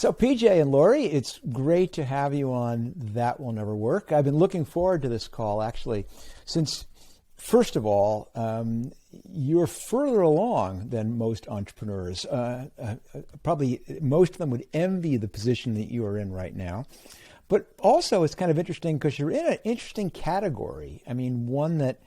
So PJ and Lori, it's great to have you on That Will Never Work. I've been looking forward to this call, actually, since, first of all, you're further along than most entrepreneurs. Probably most of them would envy the position that you are in right now. But also it's kind of interesting because you're in an interesting category. I mean, one that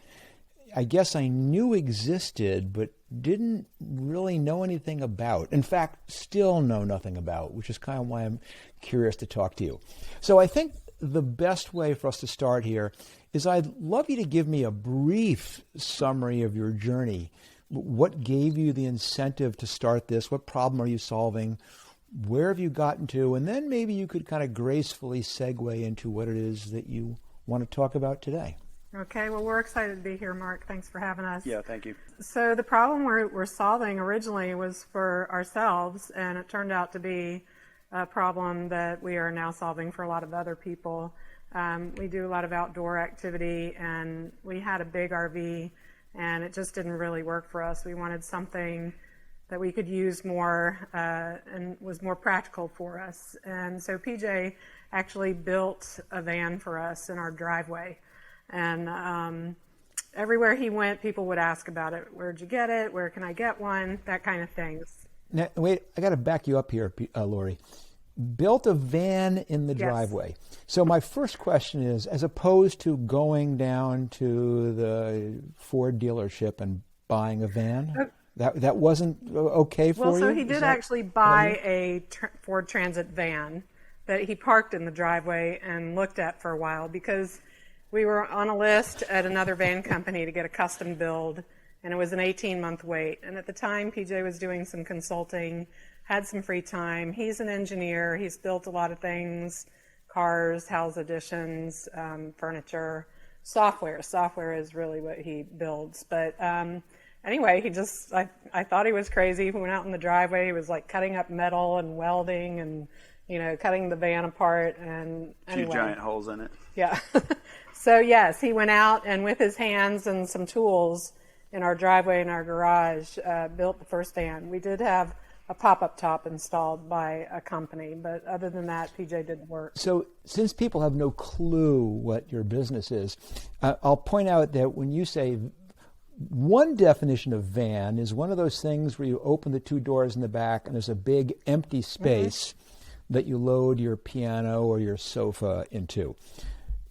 I guess I knew existed, but didn't really know anything about. In fact, still know nothing about, which is kind of why I'm curious to talk to you. So I think the best way for us to start here is I'd love you to give me a brief summary of your journey. What gave you the incentive to start this? What problem are you solving? Where have you gotten to? And then maybe you could kind of gracefully segue into what it is that you want to talk about today. Okay, well, we're excited to be here, Marc. Thanks for having us. Yeah, thank you. So the problem we're solving originally was for ourselves, and it turned out to be a problem that we are now solving for a lot of other people. We do a lot of outdoor activity, and we had a big RV, and it just didn't really work for us. We wanted something that we could use more and was more practical for us. And so PJ actually built a van for us in our driveway. And everywhere he went, people would ask about it. Where'd you get it? Where can I get one? That kind of things. Now, wait, I got to back you up here, Lori. Built a van in the driveway. So my first question is, as opposed to going down to the Ford dealership and buying a van, that wasn't okay for you? Well, so he did actually buy a Ford Transit van that he parked in the driveway and looked at for a while because we were on a list at another van company to get a custom build, and it was an 18-month wait. And at the time, PJ was doing some consulting, had some free time. He's an engineer. He's built a lot of things, cars, house additions, furniture, software. Software is really what he builds. But anyway, I thought he was crazy. He went out in the driveway. He was like cutting up metal and welding and, cutting the van apart. And anyway. 2 giant holes in it. Yeah. So yes, he went out and with his hands and some tools in our driveway in our garage, built the first van. We did have a pop-up top installed by a company, but other than that, PJ didn't work. So since people have no clue what your business is, I'll point out that when you say one definition of van is one of those things where you open the 2 doors in the back and there's a big empty space that you load your piano or your sofa into.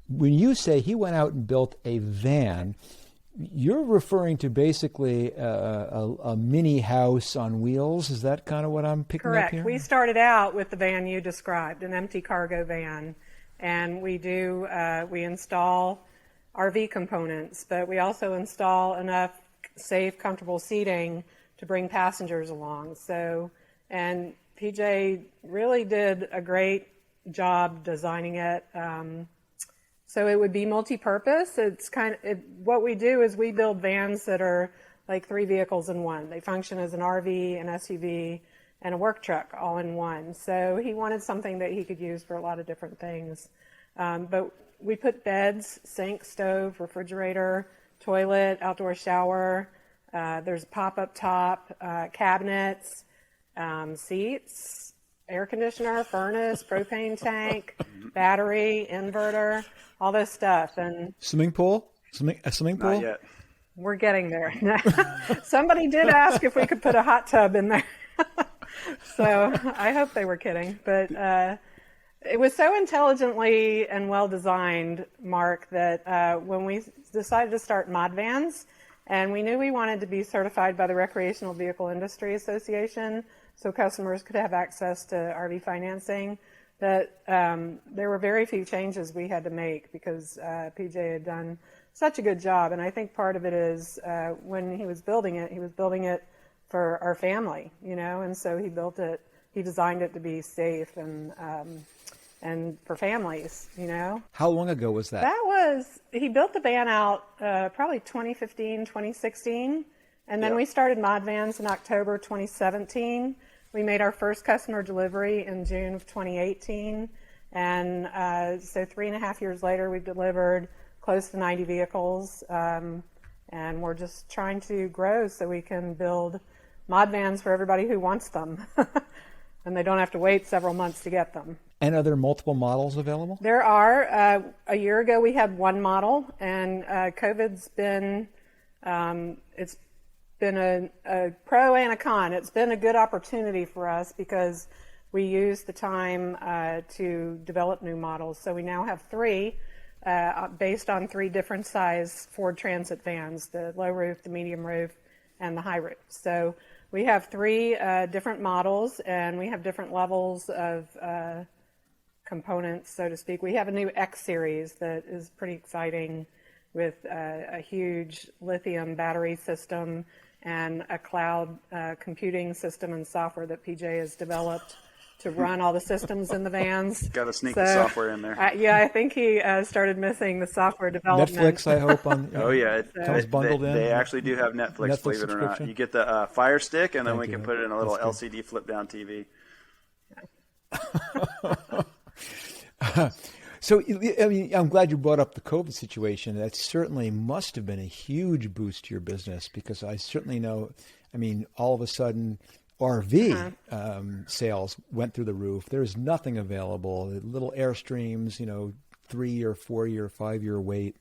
When you say he went out and built a van, you're referring to basically a mini house on wheels. Is that kind of what I'm picking up here? Correct. We started out with the van you described, an empty cargo van, and we install RV components, but we also install enough safe, comfortable seating to bring passengers along. And PJ really did a great job designing it. So it would be multi-purpose. It's what we do is we build vans that are like 3 vehicles in one. They function as an RV, an SUV, and a work truck all in one. So he wanted something that he could use for a lot of different things. But we put beds, sink, stove, refrigerator, toilet, outdoor shower. There's a pop-up top, cabinets, seats, air conditioner, furnace, propane tank, battery, inverter, all this stuff. And swimming pool? A swimming pool? Not yet. We're getting there. Somebody did ask if we could put a hot tub in there. So I hope they were kidding. But it was so intelligently and well designed, Marc, that when we decided to start mod vans, and we knew we wanted to be certified by the Recreational Vehicle Industry Association so customers could have access to RV financing, that there were very few changes we had to make because PJ had done such a good job. And I think part of it is when he was building it for our family, and so he designed it to be safe and for families, How long ago was that? He built the van out probably 2015, 2016. And then we started mod vans in October 2017. We made our first customer delivery in June of 2018. And so 3.5 years later, we've delivered close to 90 vehicles. And we're just trying to grow so we can build mod vans for everybody who wants them. and they don't have to wait several months to get them. And are there multiple models available? There are. A year ago, we had one model, and COVID's been, it's been a pro and a con. It's been a good opportunity for us because we used the time to develop new models. So we now have three, based on three different size Ford Transit vans, the low roof, the medium roof, and the high roof. So we have three different models, and we have different levels of components, so to speak. We have a new X series that is pretty exciting with a huge lithium battery system and a cloud computing system and software that PJ has developed to run all the systems in the vans. Got to sneak the software in there. Yeah, I think he started missing the software development. Netflix, I hope. Oh, yeah. It comes bundled in. They actually do have Netflix, believe it or not. You get the Fire Stick, and then we can put it in a little LCD flip-down TV. So, I mean, I'm glad you brought up the COVID situation. That certainly must have been a huge boost to your business, because I certainly know, I mean, all of a sudden RV sales went through the roof. There's nothing available. Little Airstreams, 3 or 4 year, 5 year wait.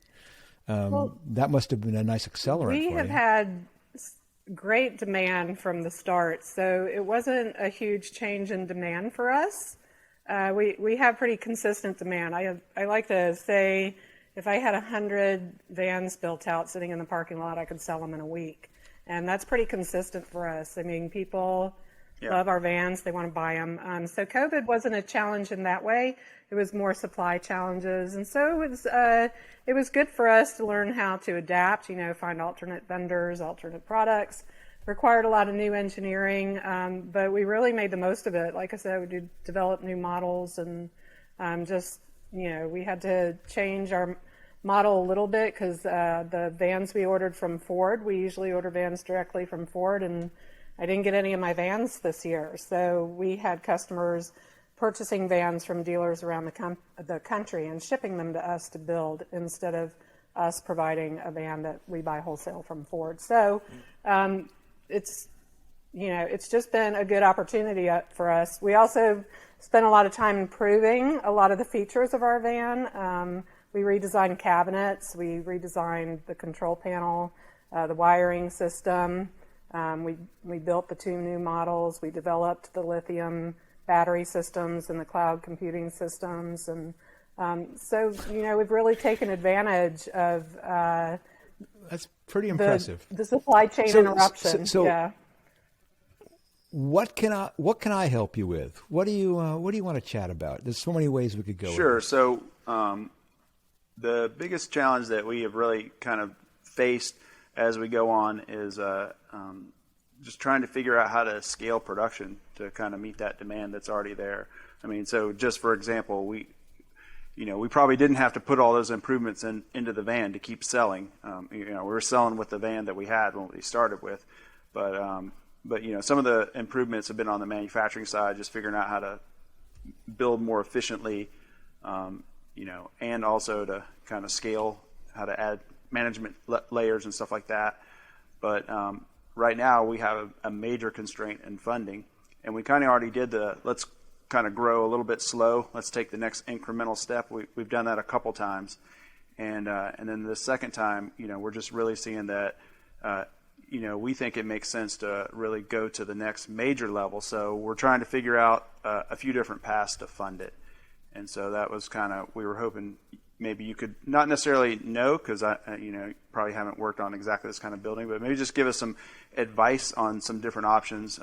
That must have been a nice accelerant. We have had great demand from the start, so it wasn't a huge change in demand for us. We have pretty consistent demand. I like to say, if I had 100 vans built out sitting in the parking lot, I could sell them in a week. And that's pretty consistent for us. I mean, people love our vans. They want to buy them. So COVID wasn't a challenge in that way. It was more supply challenges. And so it was good for us to learn how to adapt, find alternate vendors, alternate products. Required a lot of new engineering, but we really made the most of it. Like I said, we did develop new models, and we had to change our model a little bit because the vans we ordered from Ford, we usually order vans directly from Ford, and I didn't get any of my vans this year. So we had customers purchasing vans from dealers around the country and shipping them to us to build, instead of us providing a van that we buy wholesale from Ford. So it's just been a good opportunity for us. We also spent a lot of time improving a lot of the features of our van. We redesigned cabinets, we redesigned the control panel, the wiring system. We built the 2 new models. We developed the lithium battery systems and the cloud computing systems. And so we've really taken advantage of that's pretty impressive. The supply chain interruption. So what can I help you with? What do you want to chat about? There's so many ways we could go. Sure. So the biggest challenge that we have really kind of faced as we go on is just trying to figure out how to scale production to kind of meet that demand that's already there. I mean, so just for example, we probably didn't have to put all those improvements into the van to keep selling. We were selling with the van that we had when we started with, but some of the improvements have been on the manufacturing side, just figuring out how to build more efficiently, and also to kind of scale, how to add management layers and stuff like that. But right now we have a major constraint in funding, and we kind of already did let's kind of grow a little bit slow. Let's take the next incremental step. We've done that a couple times, and then the second time, we're just really seeing that, we think it makes sense to really go to the next major level. So we're trying to figure out a few different paths to fund it, and so that was we were hoping maybe you could, not necessarily know, because probably haven't worked on exactly this kind of building, but maybe just give us some advice on some different options.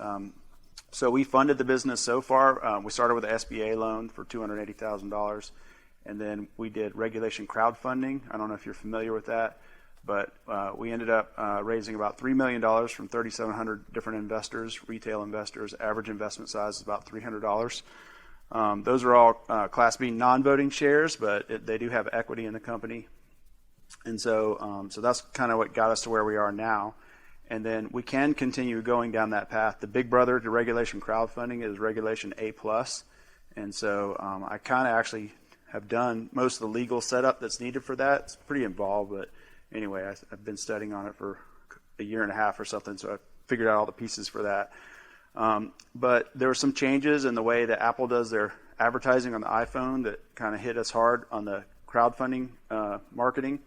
So we funded the business so far. We started with an SBA loan for $280,000, and then we did regulation crowdfunding. I don't know if you're familiar with that, but we ended up raising about $3 million from 3,700 different investors, retail investors. Average investment size is about $300. Those are all Class B non-voting shares, but they do have equity in the company. And so that's kind of what got us to where we are now. And then we can continue going down that path. The big brother to regulation crowdfunding is Regulation A+. And so I kind of actually have done most of the legal setup that's needed for that. It's pretty involved, but anyway, I've been studying on it for a year and a half or something, so I figured out all the pieces for that. But there were some changes in the way that Apple does their advertising on the iPhone that kind of hit us hard on the crowdfunding marketing.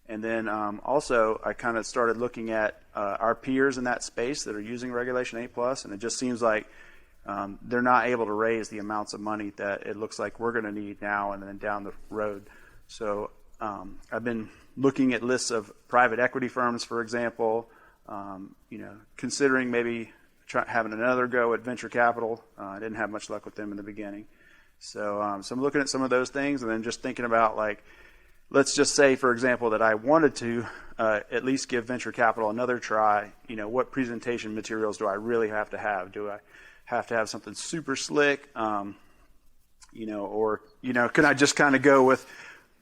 And then also I kind of started looking at our peers in that space that are using Regulation A+, and it just seems like they're not able to raise the amounts of money that it looks like we're going to need now and then down the road. So I've been looking at lists of private equity firms, for example, considering maybe having another go at venture capital. I didn't have much luck with them in the beginning. So I'm looking at some of those things, and then just thinking about, like, let's just say, for example, that I wanted to at least give venture capital another try. What presentation materials do I really have to have? Do I have to have something super slick? Or can I just kind of go with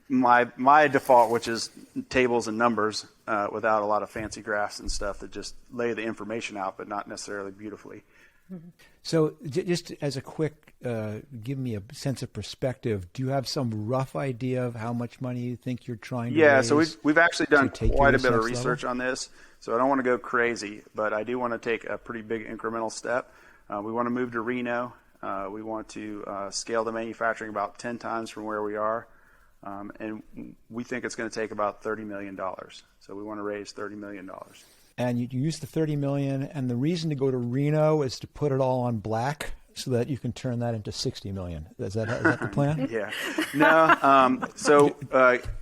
my default, which is tables and numbers without a lot of fancy graphs and stuff that just lay the information out, but not necessarily beautifully. So just as a quick, give me a sense of perspective, do you have some rough idea of how much money you think you're trying to raise? Yeah, so we've actually done quite a bit of research research on this, so I don't want to go crazy, but I do want to take a pretty big incremental step. We want to move to Reno. We want to scale the manufacturing about 10 times from where we are. And we think it's going to take about $30 million. So we want to raise $30 million. And you use the $30 million, and the reason to go to Reno is to put it all on black so that you can turn that into $60 million. Is that the plan? Yeah. No. So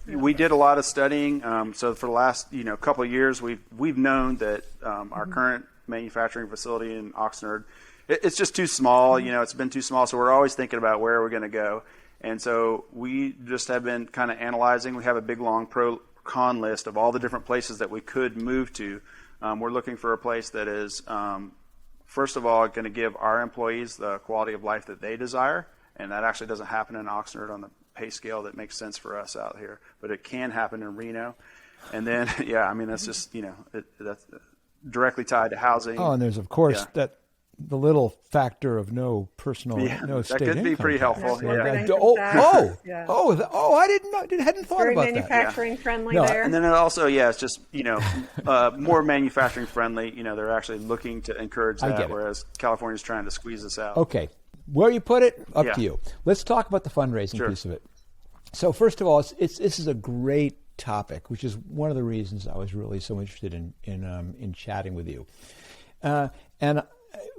we did a lot of studying. So for the last couple of years, we've known that our current manufacturing facility in Oxnard, it's just too small. It's been too small. So we're always thinking about where we're going to go. And so we just have been kind of analyzing. We have a big, long pro-con list of all the different places that we could move to. We're looking for a place that is, first of all, going to give our employees the quality of life that they desire. And that actually doesn't happen in Oxnard on the pay scale that makes sense for us out here. But it can happen in Reno. And then, that's just, that's directly tied to housing. Oh, and there's, of course, the little factor of no personal, no state income. That could be pretty helpful. Yeah. Yeah. I didn't know. Hadn't thought Very about that. manufacturing friendly there. And then it also, it's just more manufacturing friendly. They're actually looking to encourage that, whereas California's trying to squeeze us out. Okay, where you put it, up to you. Let's talk about the fundraising piece of it. So first of all, this is a great topic, which is one of the reasons I was really so interested in chatting with you, and.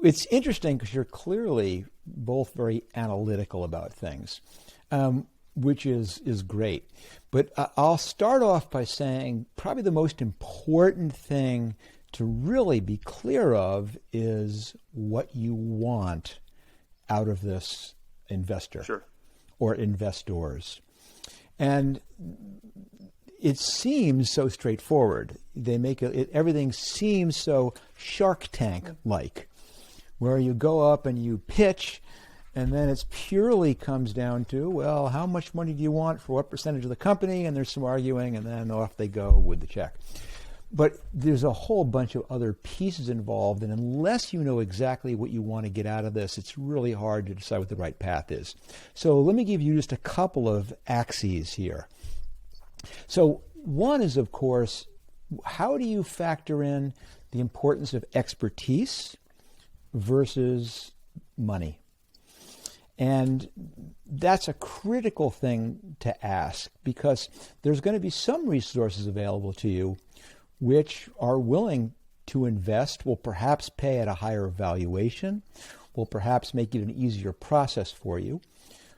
It's interesting because you're clearly both very analytical about things, which is great. But I'll start off by saying probably the most important thing to really be clear of is what you want out of this investor or investors. And it seems so straightforward. They make everything seems so Shark Tank-like, where you go up and you pitch, and then it's purely comes down to, well, how much money do you want for what percentage of the company? And there's some arguing, and then off they go with the check. But there's a whole bunch of other pieces involved, and unless you know exactly what you want to get out of this, it's really hard to decide what the right path is. So let me give you just a couple of axes here. So one is, of course, how do you factor in the importance of expertise versus money? And that's a critical thing to ask, because there's going to be some resources available to you which are willing to invest, will perhaps pay at a higher valuation, will perhaps make it an easier process for you,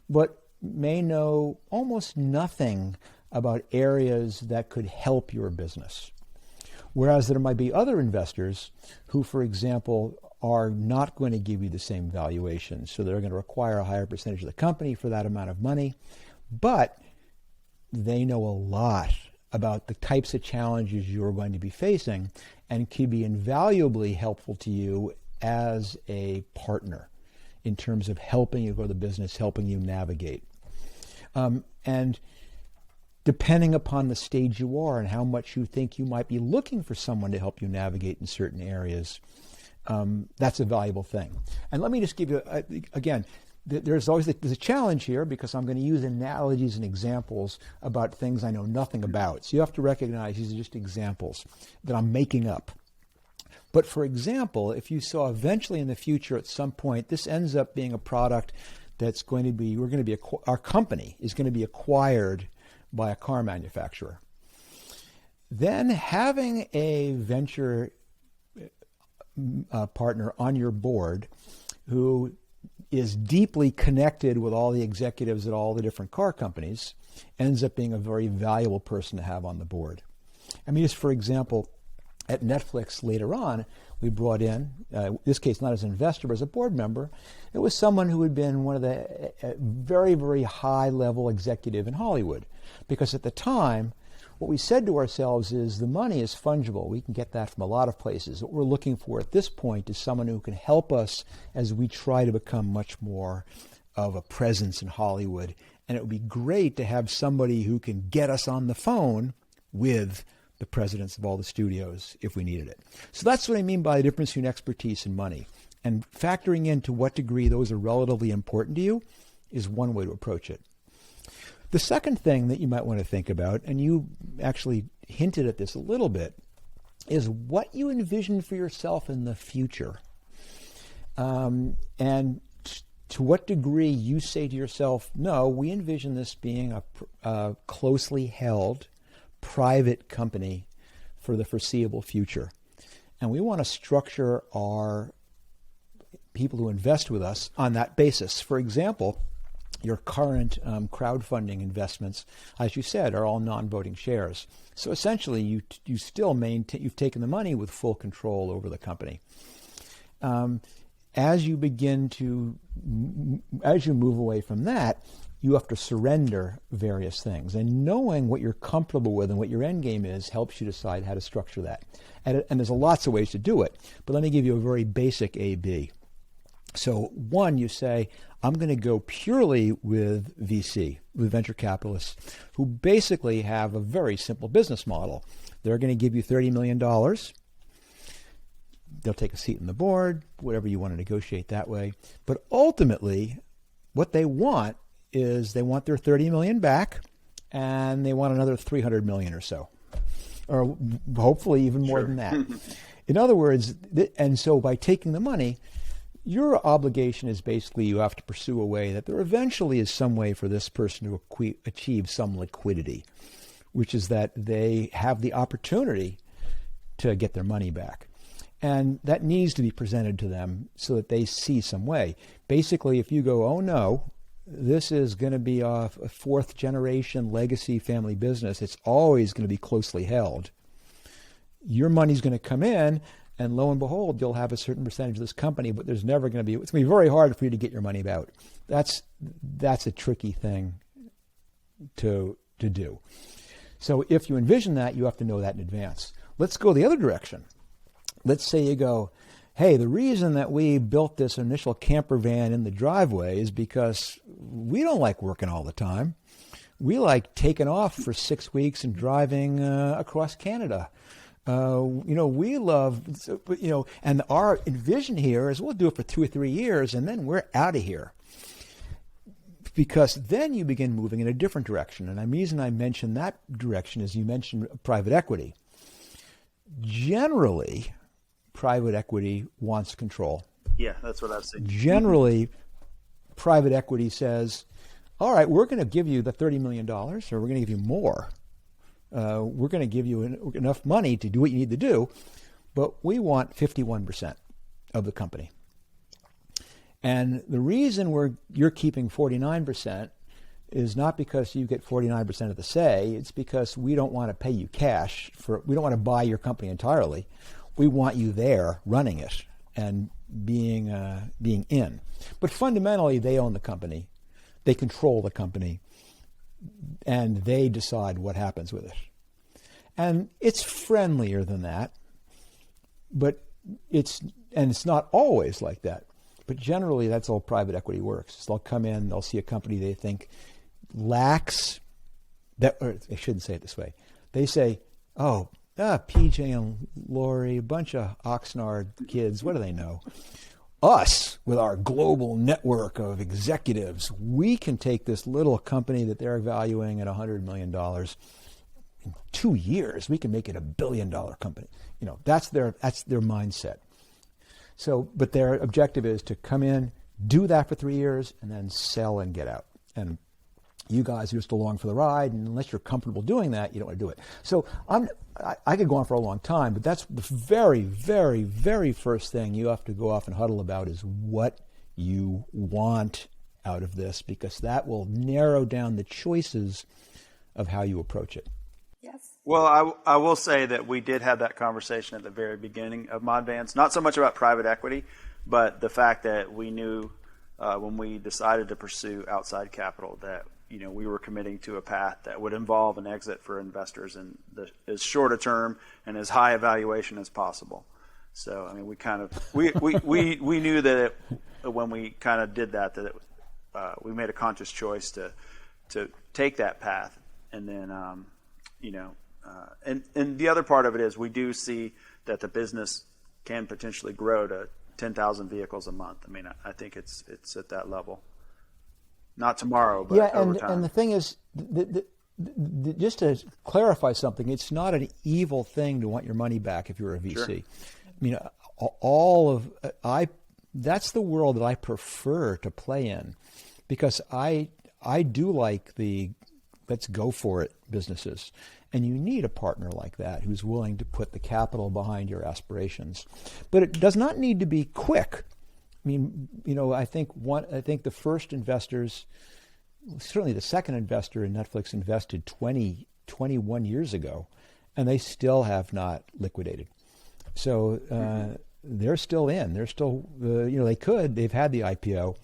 but may know almost nothing about areas that could help your business. Whereas there might be other investors who, for example, are not going to give you the same valuation. So they're going to require a higher percentage of the company for that amount of money, but they know a lot about the types of challenges you're going to be facing and can be invaluably helpful to you as a partner in terms of helping you grow the business, helping you navigate. And depending upon the stage you are and how much you think you might be looking for someone to help you navigate in certain areas, that's a valuable thing. And let me just give you, again, there's a challenge here because I'm going to use analogies and examples about things I know nothing about. So you have to recognize these are just examples that I'm making up. But for example, if you saw eventually in the future at some point, this ends up being a product that's going to be, our company is going to be acquired by a car manufacturer. Then having a venture partner on your board who is deeply connected with all the executives at all the different car companies ends up being a very valuable person to have on the board. I mean, just for example, at Netflix later on, we brought in, in this case not as an investor, but as a board member, it was someone who had been one of the very, very high-level executive in Hollywood. Because at the time, what we said to ourselves is the money is fungible. We can get that from a lot of places. What we're looking for at this point is someone who can help us as we try to become much more of a presence in Hollywood. And it would be great to have somebody who can get us on the phone with the presidents of all the studios if we needed it. So that's what I mean by the difference between expertise and money. And factoring in to what degree those are relatively important to you is one way to approach it. The second thing that you might want to think about, and you actually hinted at this a little bit, is what you envision for yourself in the future. And to what degree you say to yourself, no, we envision this being a closely held private company for the foreseeable future. And we want to structure our people who invest with us on that basis. For example, your current crowdfunding investments, as you said, are all non-voting shares. So essentially, you still you've taken the money with full control over the company. As you move away from that, you have to surrender various things. And knowing what you're comfortable with and what your end game is helps you decide how to structure that. And there's lots of ways to do it. But let me give you a very basic A-B. So one, you say, I'm going to go purely with VC, with venture capitalists, who basically have a very simple business model. They're going to give you $30 million. They'll take a seat on the board, whatever you want to negotiate that way. But ultimately, what they want is they want their $30 million back, and they want another $300 million or so, or hopefully even more than that. In other words, and so by taking the money, your obligation is basically you have to pursue a way that there eventually is some way for this person to achieve some liquidity, which is that they have the opportunity to get their money back. And that needs to be presented to them so that they see some way. Basically, if you go, oh no, this is going to be a fourth generation legacy family business, it's always going to be closely held. Your money's going to come in, and lo and behold, you'll have a certain percentage of this company, but there's never going to be, it's going to be very hard for you to get your money out. That's a tricky thing to do. So if you envision that, you have to know that in advance. Let's go the other direction. Let's say you go, hey, the reason that we built this initial camper van in the driveway is because we don't like working all the time. We like taking off for 6 weeks and driving across Canada. We love, and our envision here is we'll do it for 2 or 3 years and then we're out of here. Because then you begin moving in a different direction. And the reason I mention that direction is you mentioned private equity. Generally, private equity wants control. Yeah, that's what I've seen. Generally, private equity says, all right, we're going to give you the $30 million, or we're going to give you more. We're going to give you enough money to do what you need to do, but we want 51% of the company. And the reason you're keeping 49% is not because you get 49% of the say. It's because we don't want to pay you cash we don't want to buy your company entirely. We want you there running it and being in. But fundamentally, they own the company. They control the company. And they decide what happens with it. And it's friendlier than that, but it's not always like that. But generally, that's how private equity works. So they'll come in, they'll see a company they think lacks that, or I shouldn't say it this way. They say, PJ and Lori, a bunch of Oxnard kids, what do they know? Us, with our global network of executives, we can take this little company that they're valuing at $100 million in 2 years we can make it $1 billion company. That's their mindset. So, but their objective is to come in, do that for 3 years, and then sell and get out. And you guys are just along for the ride, and unless you're comfortable doing that, you don't want to do it. So I could go on for a long time, but that's the very, very, very first thing you have to go off and huddle about is what you want out of this, because that will narrow down the choices of how you approach it. Yes. Well, I will say that we did have that conversation at the very beginning of Modvance, not so much about private equity, but the fact that we knew when we decided to pursue outside capital that we were committing to a path that would involve an exit for investors in as short a term and as high a valuation as possible. So, I mean, we knew that when we kind of did that we made a conscious choice to take that path, and then and the other part of it is we do see that the business can potentially grow to 10,000 vehicles a month. I mean, I think it's at that level. Not tomorrow, but over time. And the thing is, just to clarify something, it's not an evil thing to want your money back if you're a VC. Sure. I mean, that's the world that I prefer to play in, because I do like the let's go for it businesses. And you need a partner like that who's willing to put the capital behind your aspirations. But it does not need to be quick. I mean, I think the first investors, certainly the second investor in Netflix, invested 21 years ago, and they still have not liquidated. So they're still in. They're still, they've had the IPO,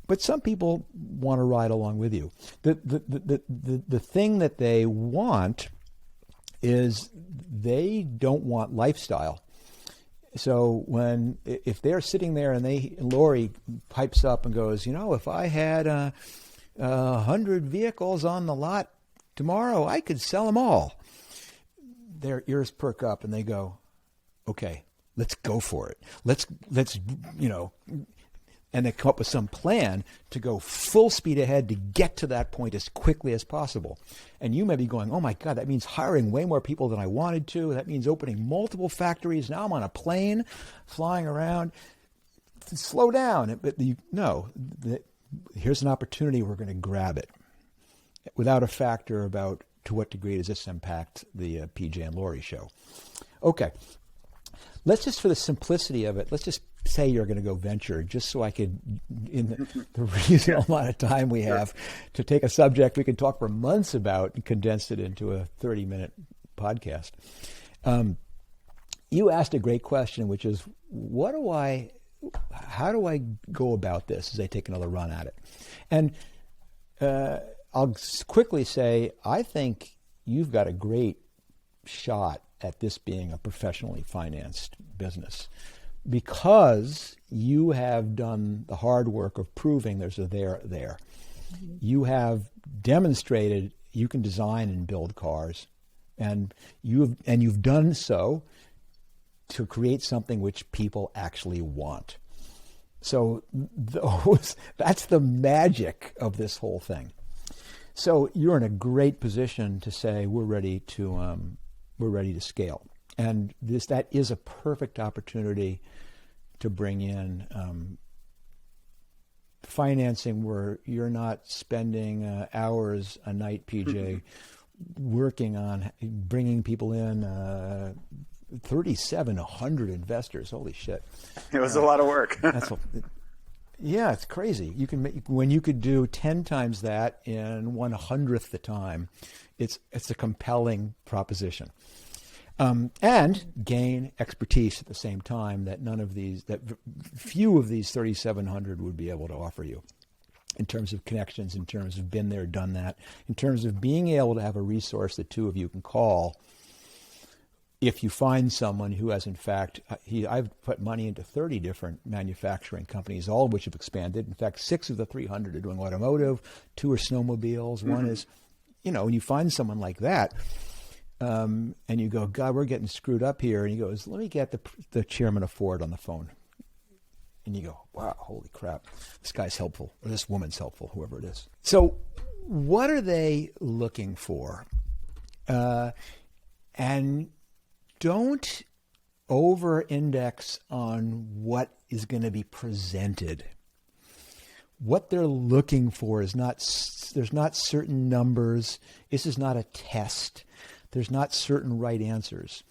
but some people want to ride along with you. The thing that they want is they don't want lifestyle. So if they're sitting there and Lori pipes up and goes, if I had 100 vehicles on the lot tomorrow, I could sell them all. Their ears perk up and they go, okay, let's go for it. Let's and they come up with some plan to go full speed ahead to get to that point as quickly as possible. And you may be going, oh my God, that means hiring way more people than I wanted to. That means opening multiple factories. Now I'm on a plane flying around. Slow down. But here's an opportunity. We're going to grab it without a factor about to what degree does this impact the PJ and Lori show. Okay. Let's just, for the simplicity of it, let's just say you're going to go venture, just so I could, in the reasonable amount of time we have, to take a subject we could talk for months about and condense it into a 30-minute podcast. You asked a great question, which is, how do I go about this as I take another run at it? And I'll quickly say, I think you've got a great shot at this being a professionally financed business, because you have done the hard work of proving there's a there. Mm-hmm. You have demonstrated you can design and build cars, and you've done so to create something which people actually want. So that's the magic of this whole thing. So you're in a great position to say we're ready to scale. And that is a perfect opportunity to bring in financing where you're not spending hours a night, PJ, working on bringing people in 3,700 investors. Holy shit. It was a lot of work. Yeah, it's crazy. You can when you could do 10 times that in 1/100th the time, it's a compelling proposition. And gain expertise at the same time that few of these 3,700 would be able to offer you, in terms of connections, in terms of been there, done that, in terms of being able to have a resource that two of you can call if you find someone who has, in fact, I've put money into 30 different manufacturing companies, all of which have expanded. In fact, 6 of the 300 are doing automotive, 2 are snowmobiles, mm-hmm. 1 is, when you find someone like that, and you go, God, we're getting screwed up here. And he goes, let me get the chairman of Ford on the phone. And you go, wow, holy crap, this guy's helpful, or this woman's helpful, whoever it is. So what are they looking for? And don't over-index on what is going to be presented. What they're looking for is there's not certain numbers. This is not a test. There's not certain right answers.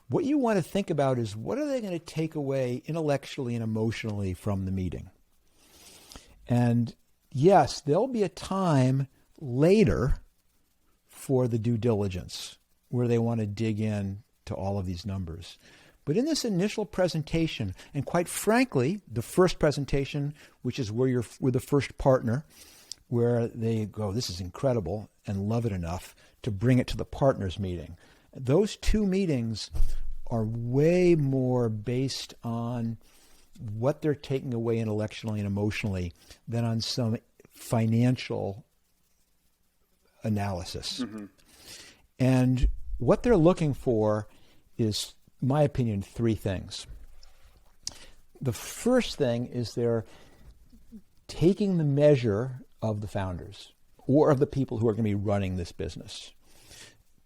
What you want to think about is, what are they going to take away intellectually and emotionally from the meeting? And yes, there'll be a time later for the due diligence where they want to dig in to all of these numbers. But in this initial presentation, and quite frankly, the first presentation, which is where you're with the first partner, where they go, this is incredible, and love it enough to bring it to the partners meeting. Those two meetings are way more based on what they're taking away intellectually and emotionally than on some financial analysis. Mm-hmm. And what they're looking for is, in my opinion, three things. The first thing is they're taking the measure of the founders or of the people who are going to be running this business.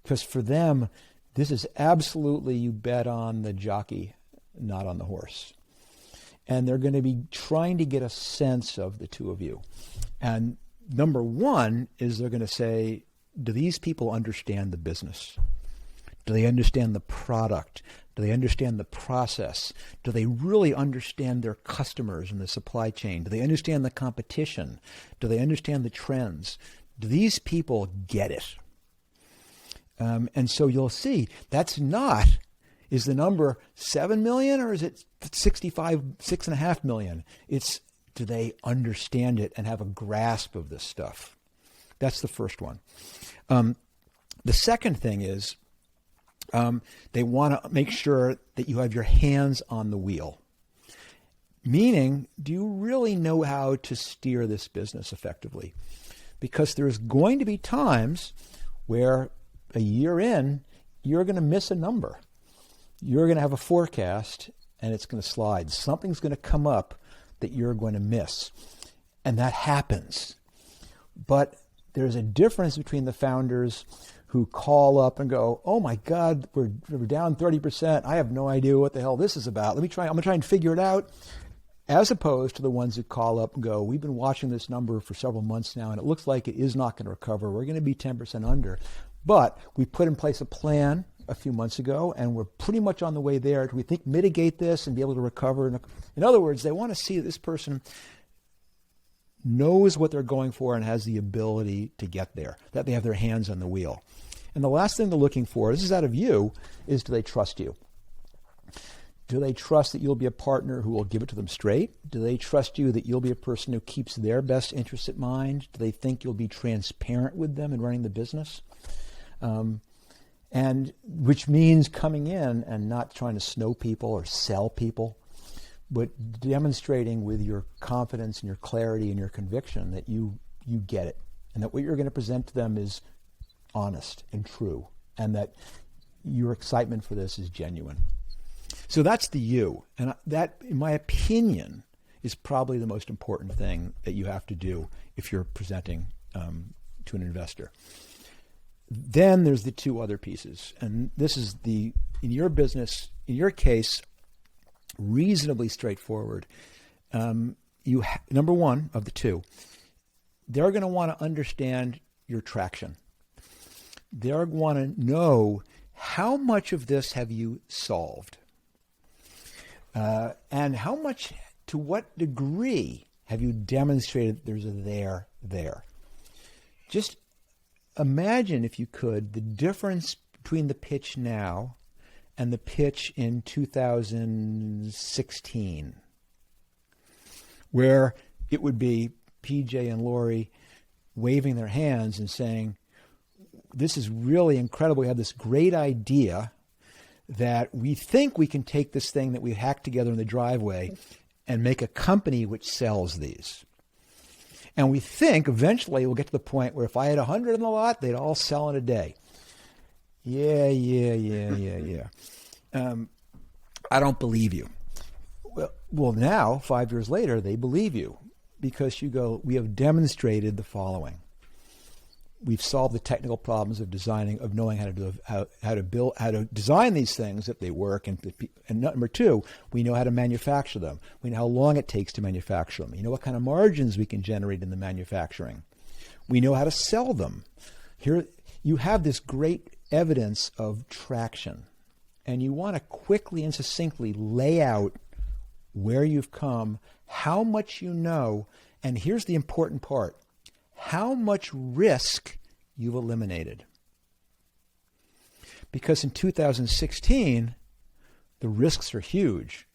Because for them, this is absolutely, you bet on the jockey, not on the horse. And they're going to be trying to get a sense of the two of you. And number one is they're going to say, do these people understand the business? Do they understand the product? Do they understand the process? Do they really understand their customers and the supply chain? Do they understand the competition? Do they understand the trends? Do these people get it? And so you'll see that's not, is the number 7 million or is it 6.5 million? It's, do they understand it and have a grasp of this stuff? That's the first one. The second thing is they want to make sure that you have your hands on the wheel. Meaning, do you really know how to steer this business effectively? Because there's going to be times where a year in, you're going to miss a number. You're going to have a forecast and it's going to slide. Something's going to come up that you're going to miss. And that happens. But there's a difference between the founders who call up and go, oh my God, we're down 30%. I have no idea what the hell this is about. I'm going to try and figure it out. As opposed to the ones who call up and go, we've been watching this number for several months now and it looks like it is not going to recover. We're going to be 10% under. But we put in place a plan a few months ago and we're pretty much on the way there. Do we think mitigate this and be able to recover? In other words, they want to see that this person knows what they're going for and has the ability to get there, that they have their hands on the wheel. And the last thing they're looking for, this is out of you, is do they trust you? Do they trust that you'll be a partner who will give it to them straight? Do they trust you that you'll be a person who keeps their best interests at mind? Do they think you'll be transparent with them in running the business? And which means coming in and not trying to snow people or sell people, but demonstrating with your confidence and your clarity and your conviction that you get it and that what you're going to present to them is honest and true and that your excitement for this is genuine. So that's the you. And that, in my opinion, is probably the most important thing that you have to do if you're presenting to an investor. Then there's the two other pieces. And this is in your business, in your case, reasonably straightforward. Number one of the two, they're going to want to understand your traction. They're going to want to know how much of this have you solved? And how much, to what degree have you demonstrated there's a there? Just imagine, if you could, the difference between the pitch now and the pitch in 2016, where it would be PJ and Lori waving their hands and saying, this is really incredible. We have this great idea that we think we can take this thing that we hacked together in the driveway and make a company which sells these. And we think eventually we'll get to the point where if I had 100 in the lot, they'd all sell in a day. Yeah. I don't believe you. Well, now, 5 years later, they believe you because you go, we have demonstrated the following. we've solved the technical problems of designing, of knowing how to design these things that they work, and number two, we know how to manufacture them. We know how long it takes to manufacture them. You know what kind of margins we can generate in the manufacturing. We know how to sell them. Here you have this great evidence of traction, and you want to quickly and succinctly lay out where you've come, how much you know, and here's the important part: how much risk you've eliminated. Because in 2016, the risks are huge.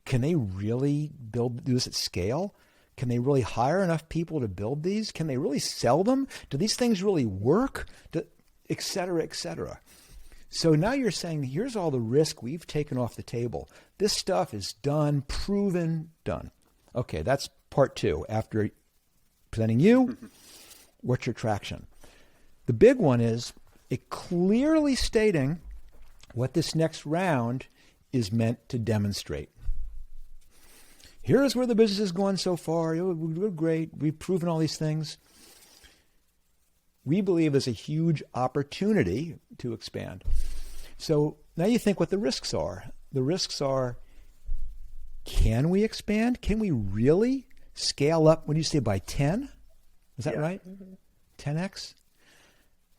Can they really do this at scale? Can they really hire enough people to build these? Can they really sell them? Do these things really work? Et cetera, et cetera. So now you're saying, here's all the risk we've taken off the table. This stuff is done, proven, done. Okay, that's part two. After presenting you, what's your traction? The big one is it clearly stating what this next round is meant to demonstrate. Here's where the business has gone so far. We're great. We've proven all these things. We believe there's a huge opportunity to expand. So now you think what the risks are. The risks are, can we expand? Can we really scale up? What do you say, by 10? Is that right? 10x?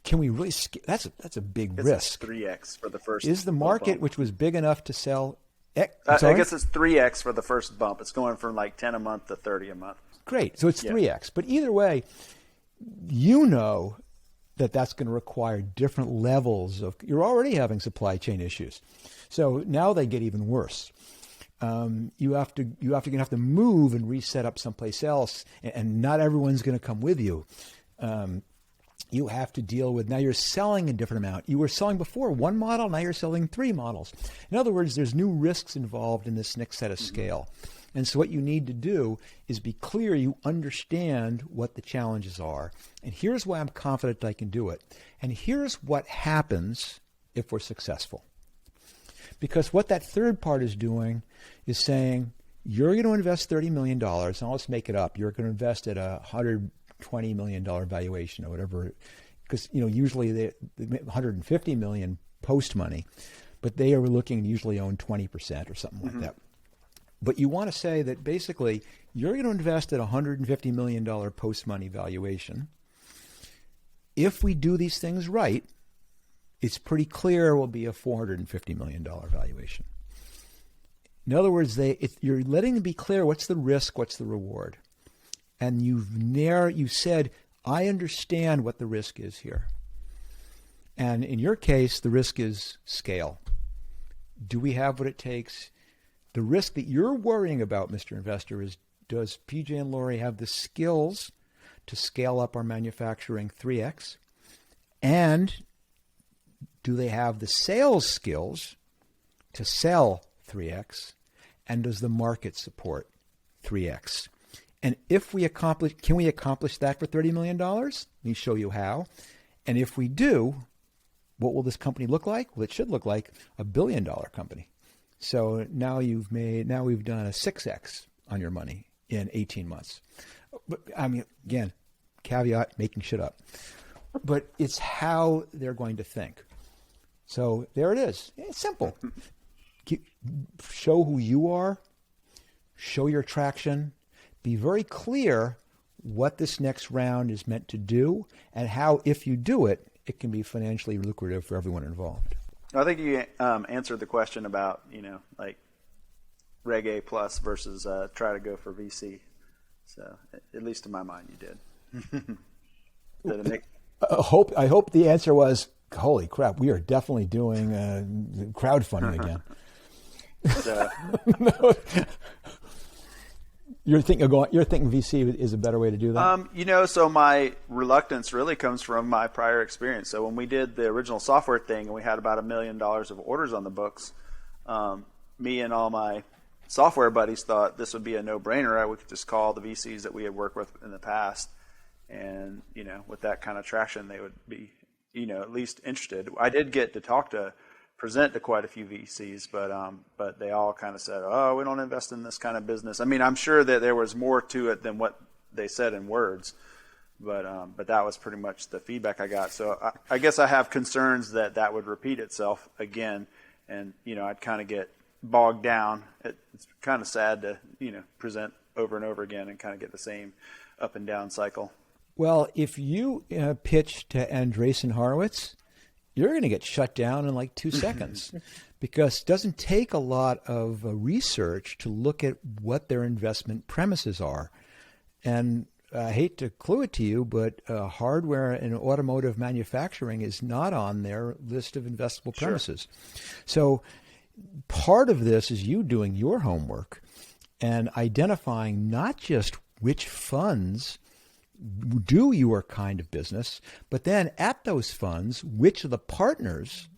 Can we really scale? That's a big risk. 3x for the first. Is the market, bump. which was big enough to sell? I guess it's 3x for the first bump. It's going from like 10 a month to 30 a month. Great. So it's 3x. But either way, you know that that's going to require different levels of. You're already having supply chain issues, so now they get even worse. You have to move and reset up someplace else, and not everyone's going to come with you. You have to deal with, now you're selling a different amount. You were selling before one model, now you're selling 3 models. In other words, there's new risks involved in this next set of scale. And so what you need to do is be clear you understand what the challenges are. And here's why I'm confident I can do it. And here's what happens if we're successful. Because what that third part is doing is saying, you're going to invest $30 million. Now let's make it up. You're going to invest at $120 million valuation or whatever. Because usually they $150 million post money, but they are looking to usually own 20% or something like that. But you want to say that basically you're going to invest at $150 million post-money valuation. If we do these things right, it's pretty clear it will be a $450 million valuation. In other words, you're letting them be clear what's the risk, what's the reward. And you said, I understand what the risk is here. And in your case, the risk is scale. Do we have what it takes? The risk that you're worrying about, Mr. Investor, is, does PJ and Lori have the skills to scale up our manufacturing 3x? And do they have the sales skills to sell 3x? And does the market support 3x? And if we can we accomplish that for $30 million? Let me show you how. And if we do, what will this company look like? Well, it should look like a $1 billion company. So now we've done a 6x on your money in 18 months. But I mean, again, caveat, making shit up. But it's how they're going to think. So there it is. It's simple. Show who you are. Show your traction. Be very clear what this next round is meant to do and how, if you do it, it can be financially lucrative for everyone involved. I think you answered the question about, like Reg A plus versus try to go for VC. So at least in my mind, you did. Did it make... I hope the answer was, holy crap, we are definitely doing crowdfunding again. So... No. You're thinking VC is a better way to do that? So my reluctance really comes from my prior experience. So when we did the original software thing and we had about $1 million of orders on the books, me and all my software buddies thought this would be a no-brainer. We could just call the VCs that we had worked with in the past, and with that kind of traction, they would be, at least interested. I did get to present to quite a few VCs, but they all kind of said, "Oh, we don't invest in this kind of business." I mean, I'm sure that there was more to it than what they said in words, But that was pretty much the feedback I got. So I guess I have concerns that would repeat itself again, and I'd kind of get bogged down. It's kind of sad to present over and over again and kind of get the same up and down cycle. Well, if you pitch to Andreessen Horowitz, you're going to get shut down in like 2 seconds because it doesn't take a lot of research to look at what their investment premises are. And I hate to clue it to you, but hardware and automotive manufacturing is not on their list of investable premises. Sure. So part of this is you doing your homework and identifying not just which funds do your kind of business, but then at those funds, which of the partners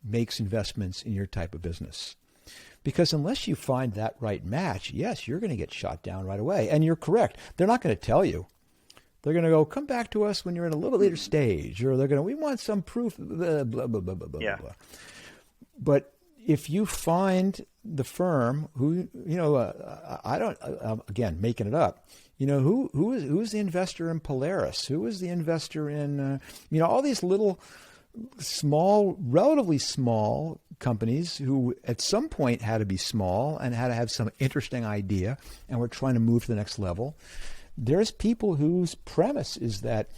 makes investments in your type of business. Because unless you find that right match, yes, you're going to get shot down right away. And you're correct. They're not going to tell you. They're going to go, come back to us when you're in a little bit later stage. Or they're going to, we want some proof, blah, blah, blah, blah, blah, yeah. blah. But if you find the firm who, again, making it up, who's the investor in Polaris? Who is the investor in, all these little small, relatively small companies who at some point had to be small and had to have some interesting idea and were trying to move to the next level. There's people whose premise is that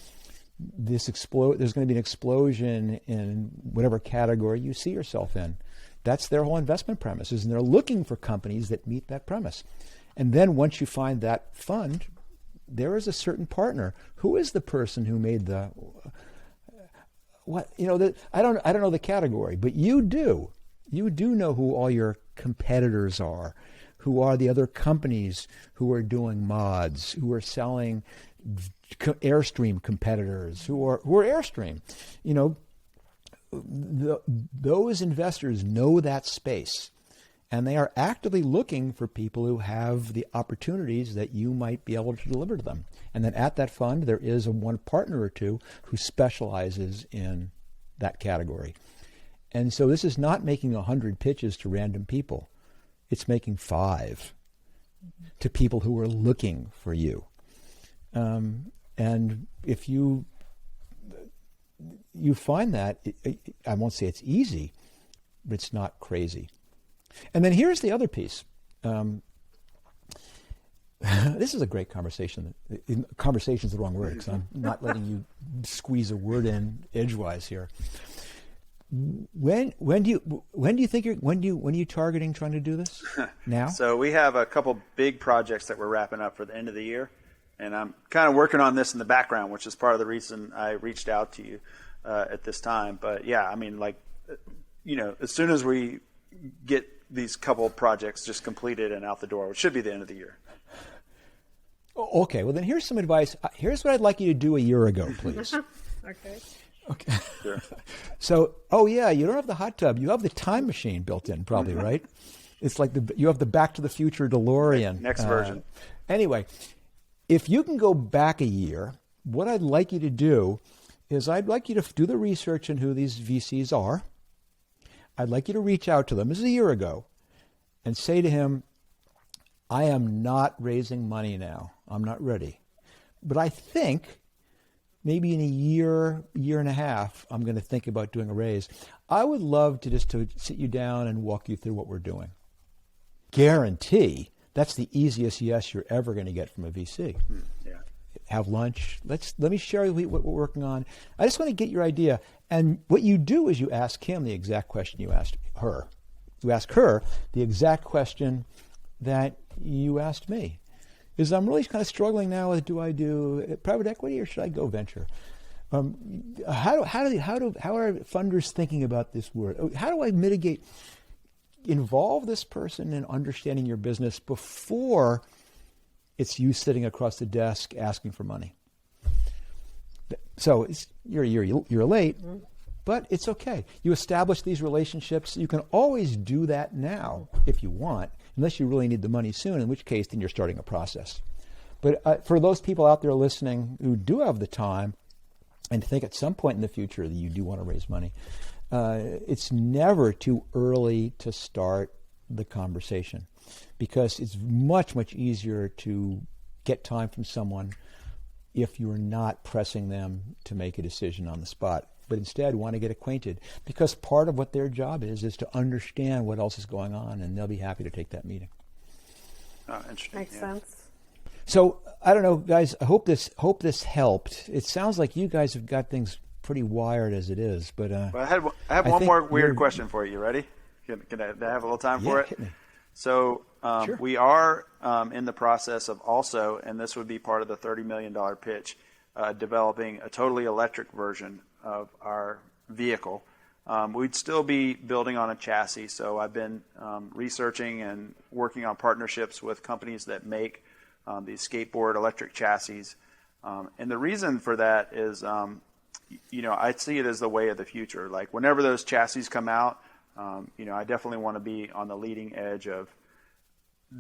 there's going to be an explosion in whatever category you see yourself in. That's their whole investment premises, and they're looking for companies that meet that premise. And then once you find that fund, there is a certain partner. Who is the person who made the I don't know the category, but you do. You do know who all your competitors are, who are the other companies who are doing mods, who are selling Airstream competitors, who are Airstream. Those investors know that space, and they are actively looking for people who have the opportunities that you might be able to deliver to them. And then at that fund, there is one partner or two who specializes in that category. And so this is not making 100 pitches to random people. It's making 5 to people who are looking for you. And if you find that, I won't say it's easy, but it's not crazy. And then here's the other piece. This is a great conversation. Conversation is the wrong word because I'm not letting you squeeze a word in edgewise here. When are you targeting trying to do this? Now? So we have a couple big projects that we're wrapping up for the end of the year, and I'm kind of working on this in the background, which is part of the reason I reached out to you at this time. But yeah, I mean, as soon as we get these couple projects just completed and out the door, which should be the end of the year. Okay, well then here's some advice. Here's what I'd like you to do a year ago, please. Okay. Sure. So, you don't have the hot tub. You have the time machine built in, probably, right? It's like you have the Back to the Future DeLorean. Next version. Anyway, if you can go back a year, what I'd like you to do is I'd like you to do the research on who these VCs are. I'd like you to reach out to them. This is a year ago, and say to him, I am not raising money now. I'm not ready. But I think maybe in a year and a half, I'm going to think about doing a raise. I would love to sit you down and walk you through what we're doing. Guarantee that's the easiest yes you're ever going to get from a VC. Yeah. Have lunch. Let me share what we're working on. I just want to get your idea. And what you do is you ask him the exact question you asked her. You ask her the exact question that you asked me. Is I'm really kind of struggling now with, do I do private equity or should I go venture? How are funders thinking about this word? How do I involve this person in understanding your business before it's you sitting across the desk asking for money? So you're late, but it's okay. You establish these relationships. You can always do that now if you want, unless you really need the money soon, in which case then you're starting a process. But for those people out there listening who do have the time and think at some point in the future that you do want to raise money, it's never too early to start the conversation, because it's much, much easier to get time from someone if you're not pressing them to make a decision on the spot, but instead want to get acquainted, because part of what their job is to understand what else is going on, and they'll be happy to take that meeting. Interesting. Makes sense. So I don't know, guys. I hope this helped. It sounds like you guys have got things pretty wired as it is, but well, I have one more weird question for you. You ready? Can I have a little time for it? Hit me. So Sure. we are in the process of also, and this would be part of the $30 million pitch, developing a totally electric version of our vehicle. We'd still be building on a chassis, so I've been researching and working on partnerships with companies that make these skateboard electric chassis. And the reason for that is, I see it as the way of the future. Like whenever those chassis come out, I definitely want to be on the leading edge of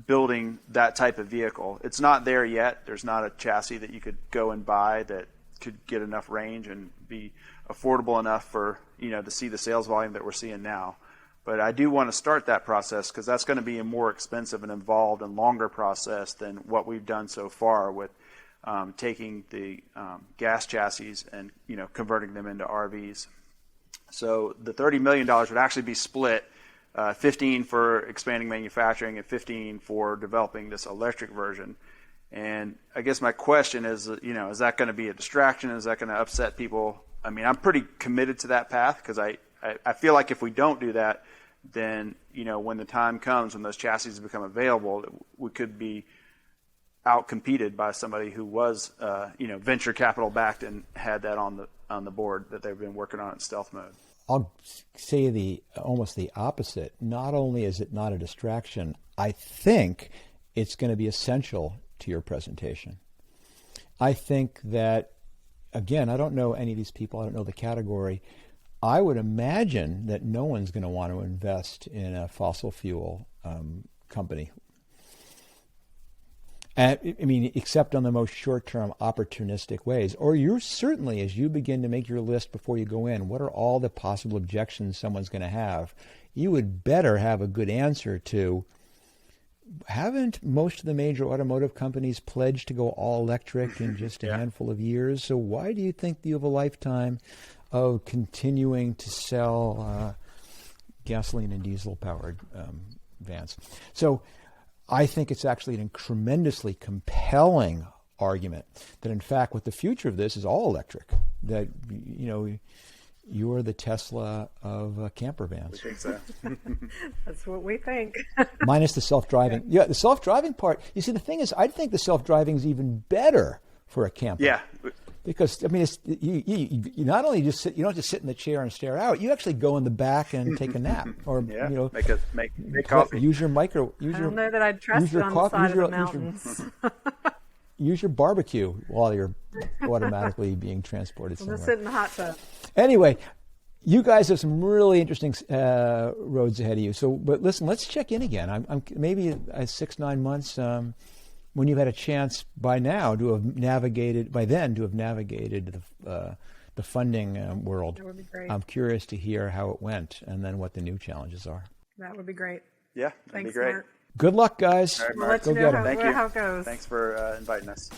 building that type of vehicle. It's not there yet. There's not a chassis that you could go and buy that could get enough range and be affordable enough for, to see the sales volume that we're seeing now. But I do want to start that process because that's going to be a more expensive and involved and longer process than what we've done so far with taking the gas chassis and, converting them into RVs. So the $30 million would actually be split, 15 for expanding manufacturing and 15 for developing this electric version. And I guess my question is, is that going to be a distraction? Is that going to upset people? I mean, I'm pretty committed to that path because I feel like if we don't do that, then, when the time comes when those chassis become available, we could be outcompeted by somebody who was, venture capital backed and had that on the board that they've been working on in stealth mode. I'll say almost the opposite. Not only is it not a distraction, I think it's going to be essential to your presentation. I think that, again, I don't know any of these people. I don't know the category. I would imagine that no one's going to want to invest in a fossil fuel company. Except on the most short-term opportunistic ways. Or you're certainly, as you begin to make your list before you go in, what are all the possible objections someone's going to have? You would better have a good answer to, haven't most of the major automotive companies pledged to go all electric in just a handful of years? So why do you think you have a lifetime of continuing to sell gasoline and diesel-powered vans? So I think it's actually a tremendously compelling argument that, in fact, what the future of this is all electric. That, you're the Tesla of camper vans. We think so. That's what we think. Minus the self-driving. Yeah, the self-driving part. You see, the thing is, I think the self-driving is even better for a camper. Yeah. Because, it's, you not only just sit, you don't just sit in the chair and stare out. You actually go in the back and take a nap, or make coffee. Use your I don't know that I'd trust it on the side of the mountains. Use your barbecue while you're automatically being transported somewhere. Let's sit in the hot tub. Anyway, you guys have some really interesting roads ahead of you. So, but listen, let's check in again. I'm maybe 6-9 months. When you've had a chance by now to have navigated the funding world. That would be great. I'm curious to hear how it went and then what the new challenges are. That would be great. Yeah, that'd Thanks, be great. Marc. Good luck, guys. All right, We'll Marc. let you know Thank you. how it goes. Thanks for inviting us.